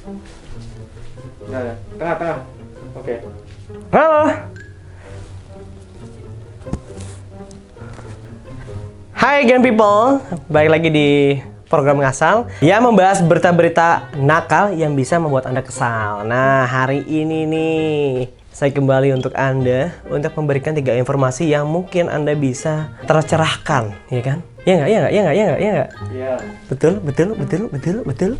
Nah, tengah. Oke. Halo. Hai Gen People, balik lagi di program Ngasal yang membahas berita-berita nakal yang bisa membuat Anda kesal. Nah, hari ini nih saya kembali untuk Anda untuk memberikan 3 informasi yang mungkin Anda bisa tercerahkan, ya kan? Ya nggak? Iya. Betul.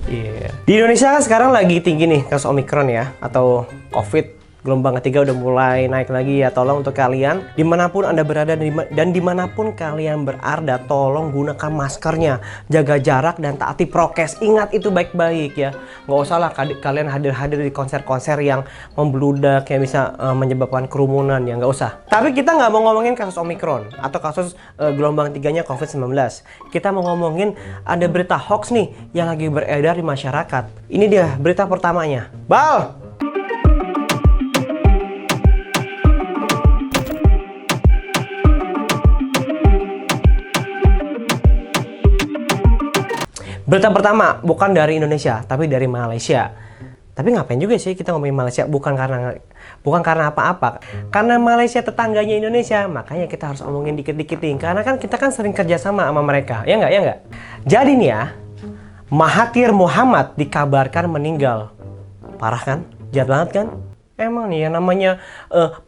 Iya. Di Indonesia sekarang lagi tinggi nih kasus Omikron ya, atau COVID. Gelombang ketiga udah mulai naik lagi ya. Tolong untuk kalian dimanapun Anda berada dan dimanapun kalian berada, tolong gunakan maskernya, jaga jarak dan taati prokes. Ingat itu baik-baik ya. Nggak usah lah kalian hadir-hadir di konser-konser yang membludak yang bisa menyebabkan kerumunan ya, nggak usah. Tapi kita nggak mau ngomongin kasus Omikron atau kasus gelombang tiganya COVID-19. Kita mau ngomongin ada berita hoax nih yang lagi beredar di masyarakat. Ini dia berita pertamanya. Bal! Berita pertama bukan dari Indonesia, tapi dari Malaysia. Tapi ngapain juga sih kita ngomongin Malaysia? Bukan karena apa-apa. Karena Malaysia tetangganya Indonesia, makanya kita harus ngomongin dikit-dikit nih. Karena kan kita kan sering kerja sama mereka, ya nggak? Jadi nih ya, Mahathir Mohamad dikabarkan meninggal. Parah kan? Jahat banget kan? Emang nih yang namanya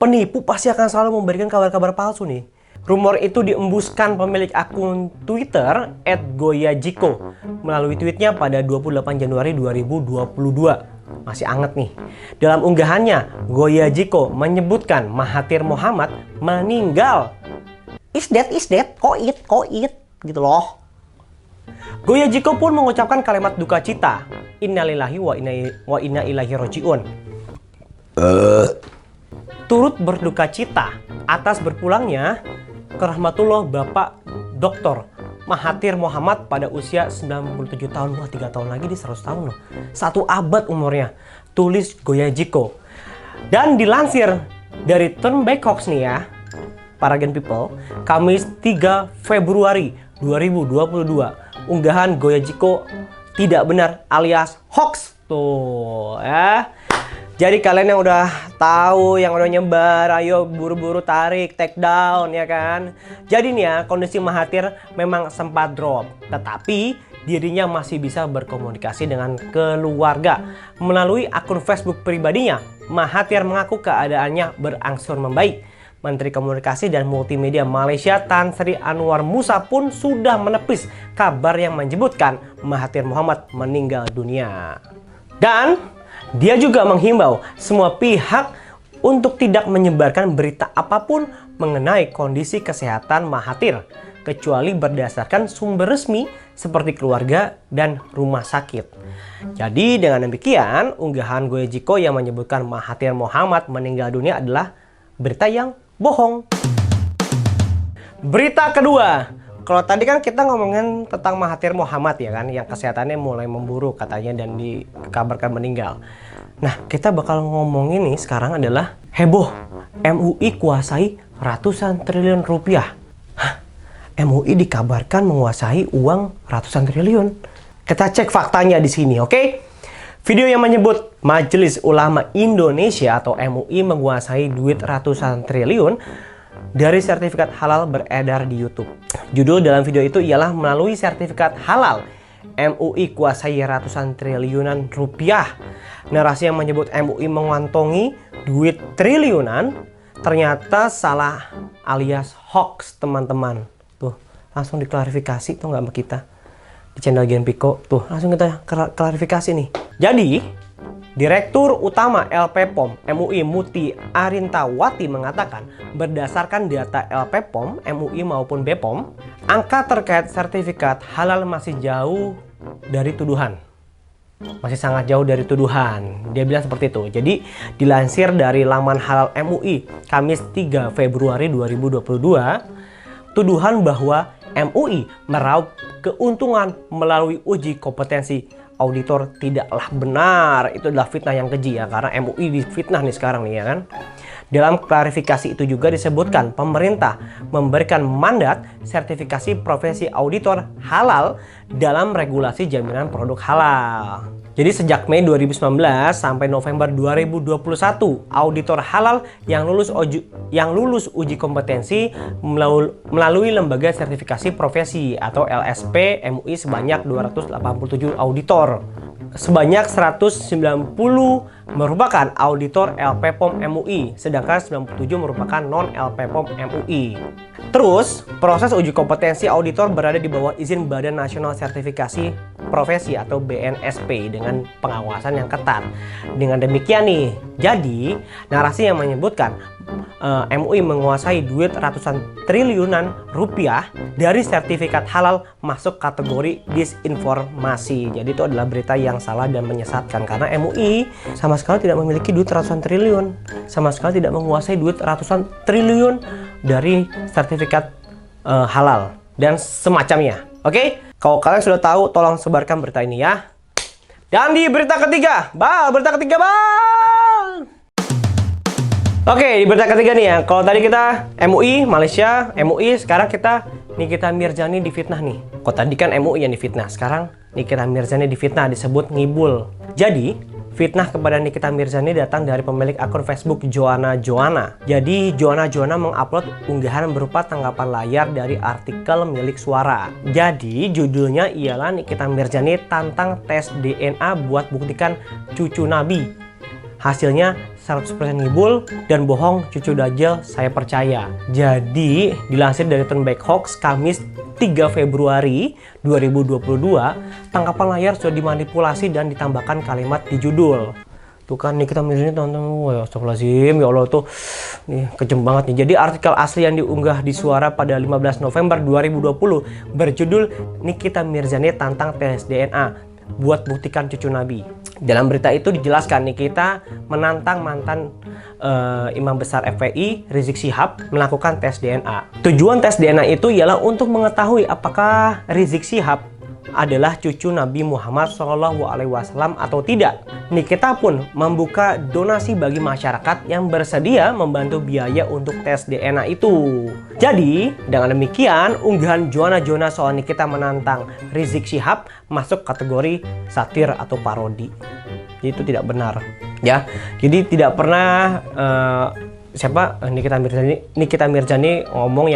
penipu pasti akan selalu memberikan kabar-kabar palsu nih. Rumor itu diembuskan pemilik akun Twitter @goyajiko melalui tweetnya pada 28 Januari 2022. Masih anget nih. Dalam unggahannya, Goyajiko menyebutkan Mahathir Mohamad meninggal. Is dead, koit gitu loh. Goyajiko pun mengucapkan kalimat duka cita. Innalillahi wa inna ilaihi rajiun. Turut berduka cita atas berpulangnya ke rahmatullah Bapak Dr. Mahathir Mohamad pada usia 97 tahun. Wah, 3 tahun lagi di 100 tahun loh. 1 abad umurnya. Tulis Goyajiko. Dan dilansir dari Turn Back Hoax nih ya, para Gen People, Kamis 3 Februari 2022. Unggahan Goyajiko tidak benar alias hoax. Tuh ya. Jadi kalian yang udah tahu, yang udah nyebar, ayo buru-buru tarik, take down ya kan. Jadi nih ya, kondisi Mahathir memang sempat drop. Tetapi dirinya masih bisa berkomunikasi dengan keluarga. Melalui akun Facebook pribadinya, Mahathir mengaku keadaannya berangsur membaik. Menteri Komunikasi dan Multimedia Malaysia Tan Sri Anwar Musa pun sudah menepis kabar yang menyebutkan Mahathir Mohamad meninggal dunia. Dan dia juga menghimbau semua pihak untuk tidak menyebarkan berita apapun mengenai kondisi kesehatan Mahathir, kecuali berdasarkan sumber resmi seperti keluarga dan rumah sakit. Jadi dengan demikian, unggahan Goyajiko yang menyebutkan Mahathir Mohamad meninggal dunia adalah berita yang bohong. Berita kedua. Kalau tadi kan kita ngomongin tentang Mahathir Mohamad ya kan, yang kesehatannya mulai memburuk katanya dan dikabarkan meninggal. Nah, kita bakal ngomongin nih sekarang adalah heboh. MUI kuasai ratusan triliun rupiah. Hah? MUI dikabarkan menguasai uang ratusan triliun. Kita cek faktanya di sini, oke? Video yang menyebut Majelis Ulama Indonesia atau MUI menguasai duit ratusan triliun dari sertifikat halal beredar di YouTube. Judul dalam video itu ialah melalui sertifikat halal MUI kuasai ratusan triliunan rupiah. Narasi yang menyebut MUI mengantongi duit triliunan ternyata salah alias hoax, teman-teman. Tuh, langsung diklarifikasi tuh nggak sama kita di channel Gen Piko. Tuh, langsung kita klarifikasi nih. Jadi, Direktur Utama LPPOM MUI Muti Arintawati mengatakan berdasarkan data LPPOM, MUI maupun BPOM, angka terkait sertifikat halal masih jauh dari tuduhan. Masih sangat jauh dari tuduhan. Dia bilang seperti itu. Jadi dilansir dari laman halal MUI Kamis 3 Februari 2022, tuduhan bahwa MUI meraup keuntungan melalui uji kompetensi auditor tidaklah benar. Itu adalah fitnah yang keji ya, karena MUI difitnah nih sekarang nih ya kan. Dalam klarifikasi itu juga disebutkan pemerintah memberikan mandat sertifikasi profesi auditor halal dalam regulasi jaminan produk halal. Jadi sejak Mei 2019 sampai November 2021, auditor halal yang lulus uji kompetensi melalui lembaga sertifikasi profesi atau LSP MUI sebanyak 287 auditor. Sebanyak 190 merupakan auditor LPPOM MUI, sedangkan 97 merupakan non LPPOM MUI. Terus, proses uji kompetensi auditor berada di bawah izin Badan Nasional Sertifikasi Profesi atau BNSP dengan pengawasan yang ketat. Dengan demikian nih, jadi narasi yang menyebutkan MUI menguasai duit ratusan triliunan rupiah dari sertifikat halal masuk kategori disinformasi. Jadi itu adalah berita yang salah dan menyesatkan karena MUI sama sekali tidak memiliki duit ratusan triliun, sama sekali tidak menguasai duit ratusan triliun dari sertifikat halal dan semacamnya. Oke, kalau kalian sudah tahu, tolong sebarkan berita ini ya. Dan di berita ketiga, berita ketiga, Oke, di berita ketiga nih ya. Kalau tadi kita MUI, Malaysia, MUI, sekarang kita Nikita Mirzani difitnah nih. Kok tadi kan MUI yang difitnah, sekarang Nikita Mirzani difitnah, disebut ngibul. Jadi, fitnah kepada Nikita Mirzani datang dari pemilik akun Facebook Joanna. Jadi, Joanna mengupload unggahan berupa tanggapan layar dari artikel milik Suara. Jadi, judulnya ialah Nikita Mirzani tantang tes DNA buat buktikan cucu Nabi. Hasilnya 100% ngibul dan bohong, cucu Dajjal saya percaya. Jadi, dilansir dari Turnback Hoax Kamis 3 Februari 2022, tangkapan layar sudah dimanipulasi dan ditambahkan kalimat di judul. Tuh kan Nikita Mirzani tonton, ya astagfirullahaladzim, ya Allah tuh nih kejem banget nih. Jadi artikel asli yang diunggah di Suara pada 15 November 2020 berjudul Nikita Mirzani tantang tes DNA buat buktikan cucu Nabi. Dalam berita itu dijelaskan Nikita menantang mantan Imam Besar FPI Rizik Syihab melakukan tes DNA. Tujuan tes DNA itu ialah untuk mengetahui apakah Rizik Syihab adalah cucu Nabi Muhammad SAW atau tidak. Nikita pun membuka donasi bagi masyarakat yang bersedia membantu biaya untuk tes DNA itu. Jadi, dengan demikian, unggahan Joanna soal Nikita menantang Rizik Syihab masuk kategori satir atau parodi. Jadi itu tidak benar, ya. Jadi tidak pernah Nikita Mirzani ngomong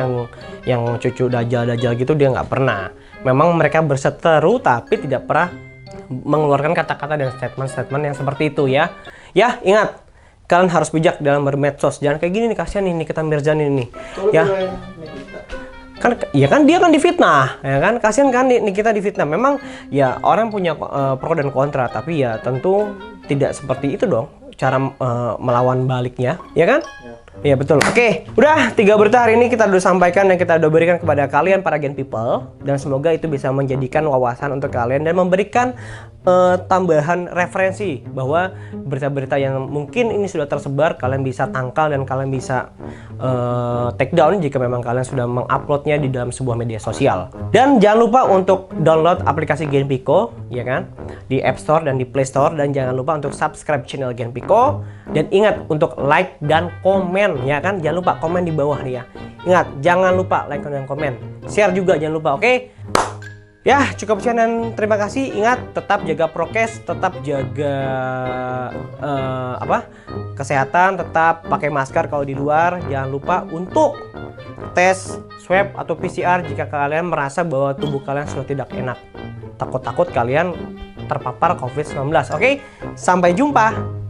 yang cucu Dajjal gitu, dia nggak pernah. Memang mereka berseteru tapi tidak pernah mengeluarkan kata-kata dan statement-statement yang seperti itu ya. Ya, ingat, kalian harus bijak dalam bermedsos. Jangan kayak gini nih, kasihan nih Nikita Mirzani nih. Ya. Kan dia kan difitnah, ya kan? Kasihan kan Nikita difitnah. Memang ya orang punya pro dan kontra, tapi ya tentu tidak seperti itu dong cara melawan baliknya, ya kan? Iya betul. Oke, udah 3 berita hari ini kita udah sampaikan dan kita udah berikan kepada kalian para Gen People, dan semoga itu bisa menjadikan wawasan untuk kalian dan memberikan tambahan referensi bahwa berita-berita yang mungkin ini sudah tersebar kalian bisa tangkal dan kalian bisa take down jika memang kalian sudah menguploadnya di dalam sebuah media sosial. Dan jangan lupa untuk download aplikasi Genpiko, ya kan, di App Store dan di Play Store, dan jangan lupa untuk subscribe channel Genpiko dan ingat untuk like dan komen, ya kan, jangan lupa komen di bawah nih ya. Ingat, jangan lupa like dan komen, share juga jangan lupa, oke? Ya, cukup sekian dan terima kasih. Ingat, tetap jaga prokes, tetap jaga kesehatan, tetap pakai masker kalau di luar. Jangan lupa untuk tes swab atau PCR jika kalian merasa bahwa tubuh kalian sudah tidak enak. Takut-takut kalian terpapar COVID-19. Oke? Sampai jumpa.